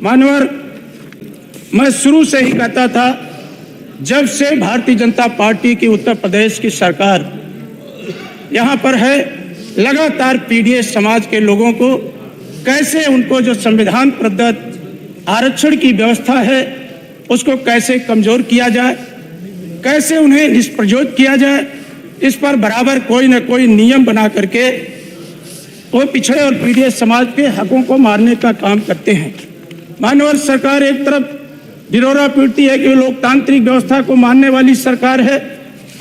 मान्यवर, मैं शुरू से ही कहता था, जब से भारतीय जनता पार्टी की उत्तर प्रदेश की सरकार यहाँ पर है, लगातार पीडीएस समाज के लोगों को कैसे उनको जो संविधान प्रदत्त आरक्षण की व्यवस्था है उसको कैसे कमजोर किया जाए, कैसे उन्हें निष्प्रयोज किया जाए, इस पर बराबर कोई न कोई नियम बना करके वो पिछड़े और पीडीएस समाज के हकों को मारने का काम करते हैं। मानवर, सरकार एक तरफ ढिंढोरा पीटती है कि लोकतांत्रिक व्यवस्था को मानने वाली सरकार है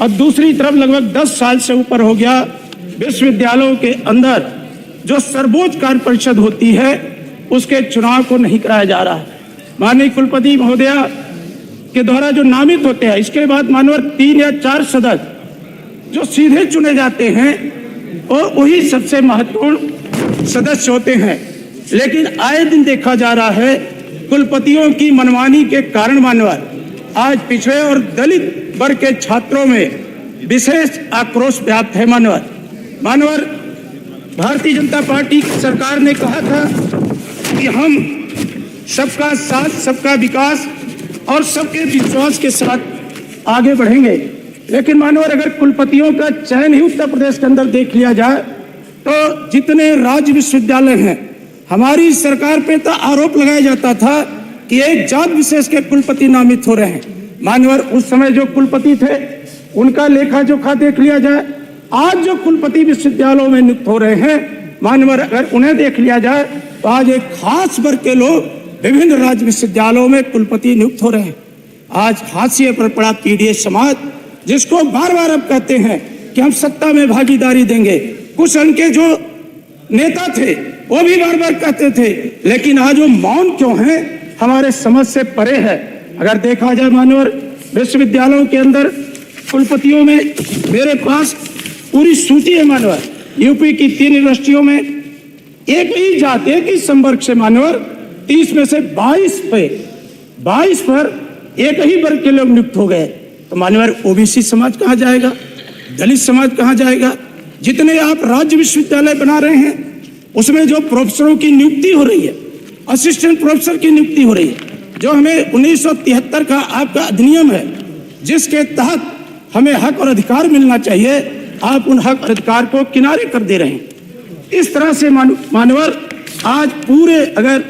और दूसरी तरफ लगभग 10 साल से ऊपर हो गया विश्वविद्यालयों के अंदर जो सर्वोच्च कार्य परिषद होती है उसके चुनाव को नहीं कराया जा रहा है। माननीय कुलपति महोदया के द्वारा जो नामित होते हैं, इसके बाद मानवर 3 या 4 सदस्य जो सीधे चुने जाते हैं और वही सबसे महत्वपूर्ण सदस्य होते हैं। लेकिन आए दिन देखा जा रहा है कुलपतियों की मनमानी के कारण मानवर आज पिछड़े और दलित वर्ग के छात्रों में विशेष आक्रोश व्याप्त है। मानवर, भारतीय जनता पार्टी की सरकार ने कहा था कि हम सबका साथ, सबका विकास और सबके विश्वास के साथ आगे बढ़ेंगे। लेकिन मानवर, अगर कुलपतियों का चयन ही उत्तर प्रदेश के अंदर देख लिया जाए तो जितने राज्य विश्वविद्यालय हैं, हमारी सरकार पे तो आरोप लगाया जाता था कि एक जात विशेष के कुलपति नामित हो रहे हैं। मानवर, उस समय जो कुलपति थे उनका लेखा जोखा देख लिया जाए, आज जो कुलपति विश्वविद्यालयों में नियुक्त हो रहे हैं मानवर, अगर उन्हें देख लिया जाए तो आज एक खास वर्ग के लोग विभिन्न राज्य विश्वविद्यालयों में कुलपति नियुक्त हो रहे हैं। आज हाशिए पर पड़ा पीडीएस समाज, जिसको बार बार अब कहते हैं कि हम सत्ता में भागीदारी देंगे, कुछ उनके जो नेता थे वो भी बार बार कहते थे, लेकिन आज वो मौन क्यों है, हमारे समझ से परे है। अगर देखा जाए मानवर, विश्वविद्यालयों के अंदर कुलपतियों में मेरे पास पूरी सूची है मानवर। यूपी की 3 यूनिवर्सिटियों में एक ही जात, एक ही संवर्ग से मानवर 30 में से 22 पर एक ही वर्ग के लोग नियुक्त हो गए। तो मानवर, ओबीसी समाज कहाँ जाएगा, दलित समाज कहाँ जाएगा? जितने आप राज्य विश्वविद्यालय बना रहे हैं उसमें जो प्रोफेसरों की नियुक्ति हो रही है, असिस्टेंट प्रोफेसर की नियुक्ति हो रही है, जो हमें 1973 का आपका अधिनियम है जिसके तहत हमें हक और अधिकार मिलना चाहिए, आप उन हक और अधिकार को किनारे कर दे रहे हैं। इस तरह से मानवर, आज पूरे अगर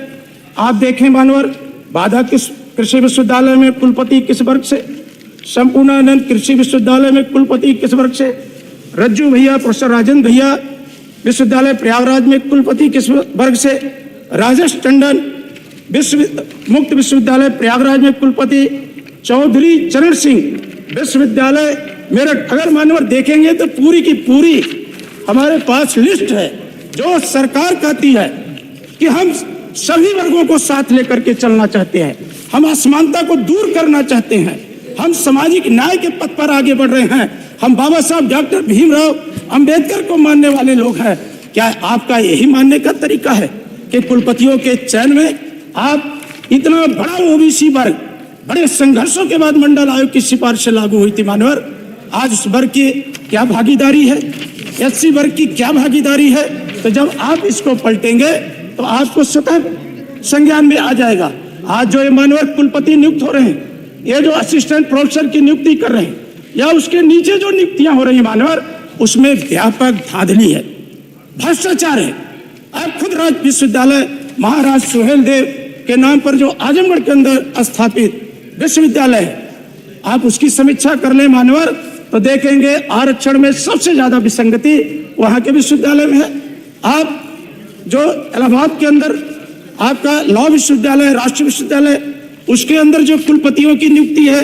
आप देखें मानवर, बाधा कृषि विश्वविद्यालय में कुलपति किस वर्ग से, संपूर्णानंद कृषि विश्वविद्यालय में कुलपति किस वर्ग से, रज्जू भैया, प्रोफेसर राजेंद्र भैया विश्वविद्यालय प्रयागराज में कुलपति किस वर्ग से, राजेश टंडन मुक्त विश्वविद्यालय प्रयागराज में कुलपति, चौधरी चरण सिंह विश्वविद्यालय मेरठ। अगर मानवर देखेंगे तो पूरी की पूरी हमारे पास लिस्ट है जो सरकार कहती है कि हम सभी वर्गों को साथ लेकर के चलना चाहते हैं, हम असमानता को दूर करना चाहते हैं, हम सामाजिक न्याय के पथ पर आगे बढ़ रहे हैं, हम बाबा साहब डॉक्टर भीमराव अंबेडकर को मानने वाले लोग हैं। क्या आपका यही मानने का तरीका है कि कुलपतियों के चयन में आप इतना बड़ा ओबीसी वर्ग, बड़े संघर्षों के बाद मंडल आयोग की सिफारिश से लागू हुई थी मानवर, आज उस वर्ग की क्या भागीदारी है, एससी वर्ग की क्या भागीदारी है? तो जब आप इसको पलटेंगे तो आपको स्वतः संज्ञान में आ जाएगा। आज जो ये मानवर कुलपति नियुक्त हो रहे हैं, ये जो असिस्टेंट प्रोफेसर की नियुक्ति कर रहे हैं या उसके नीचे जो नियुक्तियां हो रही है मानवर, उसमें व्यापक धांधली है, भ्रष्टाचार है। आप खुद राज्य विश्वविद्यालय महाराज सुहेल देव के नाम पर जो आजमगढ़ के अंदर स्थापित विश्वविद्यालय है, आप उसकी समीक्षा कर लें मानवर, तो देखेंगे आरक्षण में सबसे ज्यादा विसंगति वहां के विश्वविद्यालय में है। आप जो इलाहाबाद के अंदर आपका लॉ विश्वविद्यालय, राष्ट्रीय विश्वविद्यालय, उसके अंदर जो कुलपतियों की नियुक्ति है,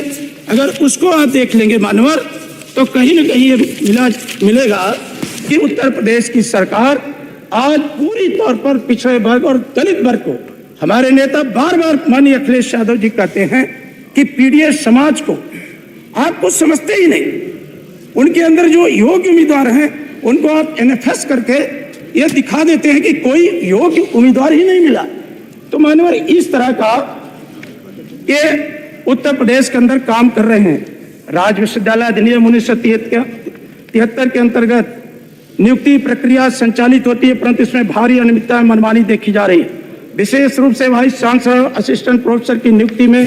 अगर उसको आप देख लेंगे मानवर, तो कहीं न कहीं ये मिलेगा कि उत्तर प्रदेश की सरकार आज पूरी तौर पर पिछड़े वर्ग और दलित वर्ग को, हमारे नेता बार बार माननीय अखिलेश यादव जी कहते हैं कि पीडीएस समाज को आपको समझते ही नहीं, उनके अंदर जो योग्य उम्मीदवार हैं उनको आप एनएफएस करके ये दिखा देते हैं कि कोई योग्य उम्मीदवार ही नहीं मिला। तो मानवर, इस तरह का ये उत्तर प्रदेश के अंदर काम कर रहे हैं। राज्य विश्वविद्यालय अधिनियम 1973 के अंतर्गत नियुक्ति प्रक्रिया संचालित होती है, परंतु इसमें भारी अनियमितता मनमानी देखी जा रही है। विशेष रूप से वाइस चांसलर असिस्टेंट प्रोफेसर की नियुक्ति में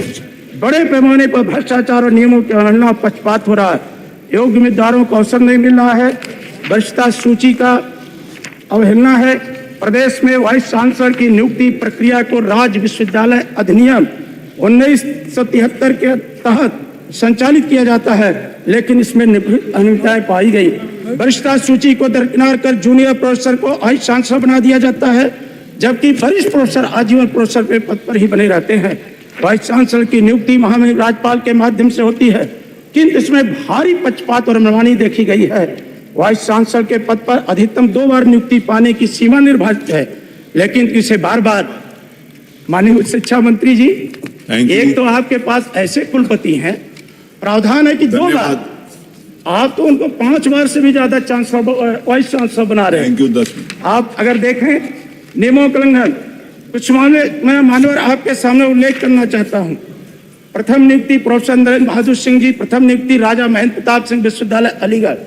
बड़े पैमाने पर भ्रष्टाचार और नियमों की अवहेलना पक्षपात हो रहा है। योग्य उम्मीदवारों को अवसर नहीं मिल रहा है, वरिष्ठता सूची का अवहेलना है। प्रदेश में वाइस चांसलर की नियुक्ति प्रक्रिया को राज्य विश्वविद्यालय अधिनियम 1973 के तहत संचालित किया जाता है, लेकिन इसमें अनियमितताएं पाई गई। वरिष्ठता सूची को दरकिनार कर जूनियर प्रोफेसर को वाइस चांसलर बना दिया जाता है, जबकि वरिष्ठ प्रोफेसर आजीवन प्रोफेसर के पद पर ही बने रहते हैं। वाइस चांसलर की नियुक्ति महामहिम राज्यपाल के माध्यम से होती है, किंतु इसमें भारी पक्षपात और मनमानी देखी गई है। वाइस चांसलर के पद पर अधिकतम 2 बार नियुक्ति पाने की सीमा निर्धारित है, लेकिन इसे बार बार माननीय उच्च शिक्षा मंत्री जी, एक तो आपके पास ऐसे कुलपति हैं, प्रावधान है कि 2 बार, आप तो उनको 5 बार से भी ज्यादा चांसलर वाइस चांसलर बना रहे हैं। आप अगर देखें नियमों का उल्लंघन, कुछ मामले मैं मानवर आपके सामने उल्लेख करना चाहता हूं। प्रथम नियुक्ति प्रोफेसर नरेंद्र बहादुर सिंह जी, प्रथम नियुक्ति राजा महेंद्र प्रताप सिंह विश्वविद्यालय अलीगढ़,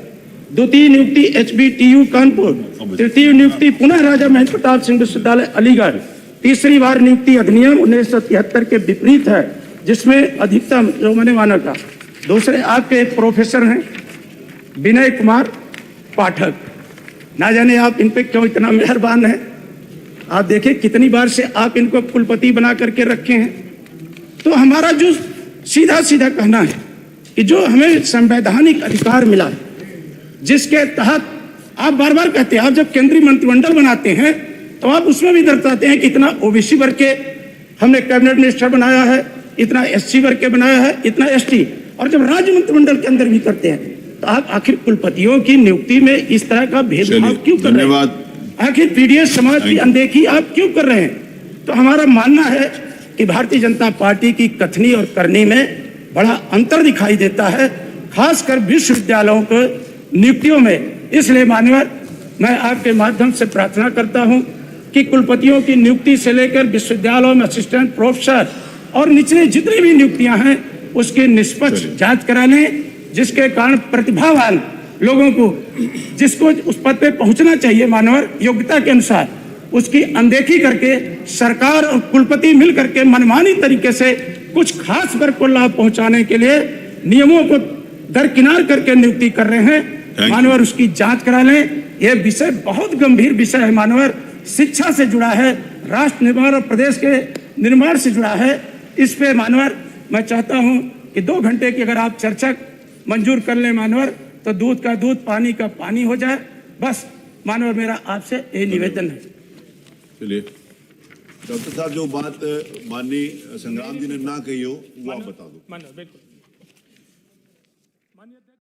द्वितीय नियुक्ति HBTU कानपुर, तृतीय नियुक्ति पुनः राजा महेंद्र प्रताप सिंह विश्वविद्यालय अलीगढ़, तीसरी बार नियुक्ति अधिनियम 1973 के विपरीत है, जिसमें अधिकतम जो मैंने माना था। दूसरे आपके एक प्रोफेसर हैं विनय कुमार पाठक, ना जाने आप इन पे क्यों इतना मेहरबान हैं। आप देखिए कितनी बार से आप इनको कुलपति बना करके रखे हैं। तो हमारा जो सीधा सीधा कहना है कि जो हमें संवैधानिक अधिकार मिला, जिसके तहत आप बार बार कहते हैं, आप जब केंद्रीय मंत्रिमंडल बनाते हैं तो आप उसमें भी दर्शाते हैं कि इतना ओबीसी वर्ग के हमने कैबिनेट मिनिस्टर बनाया है, इतना SC वर्ग के बनाया है, इतना ST, और जब राज्य मंत्रिमंडल के अंदर भी करते हैं तो आप आखिर कुलपतियों की नियुक्ति में इस तरह का भेदभाव क्यों कर रहे हैं? आखिर पीडीएस समाज की अनदेखी आप क्यों कर रहे हैं? तो हमारा मानना है कि भारतीय जनता पार्टी की कथनी और करनी में बड़ा अंतर दिखाई देता है, खासकर विश्वविद्यालयों को नियुक्तियों में। इसलिए मान्यवर, मैं आपके माध्यम से प्रार्थना करता हूं कि कुलपतियों की नियुक्ति से लेकर विश्वविद्यालयों में असिस्टेंट प्रोफेसर और निचले जितनी भी नियुक्तियां हैं उसकी निष्पक्ष जांच करा लें, जिसके कारण प्रतिभावान लोगों को, जिसको उस पद पे पहुंचना चाहिए मानवर योग्यता के अनुसार, उसकी अनदेखी करके सरकार और कुलपति मिल करके मनमानी तरीके से कुछ खास वर्ग को लाभ पहुंचाने के लिए नियमों को दरकिनार करके नियुक्ति कर रहे हैं। मानवर, उसकी जांच करा लें। यह विषय बहुत गंभीर विषय है मानवर, शिक्षा से जुड़ा है, राष्ट्र निर्माण और प्रदेश के निर्माण से जुड़ा है। इस पे मानवर मैं चाहता हूं कि 2 घंटे की अगर आप चर्चा मंजूर कर लें मानवर, तो दूध का दूध पानी का पानी हो जाए। बस मानवर, मेरा आपसे यही निवेदन है। चलिए डॉक्टर साहब, जो बात माननीय संग्राम जी ने ना कही हो वो आप बता दो।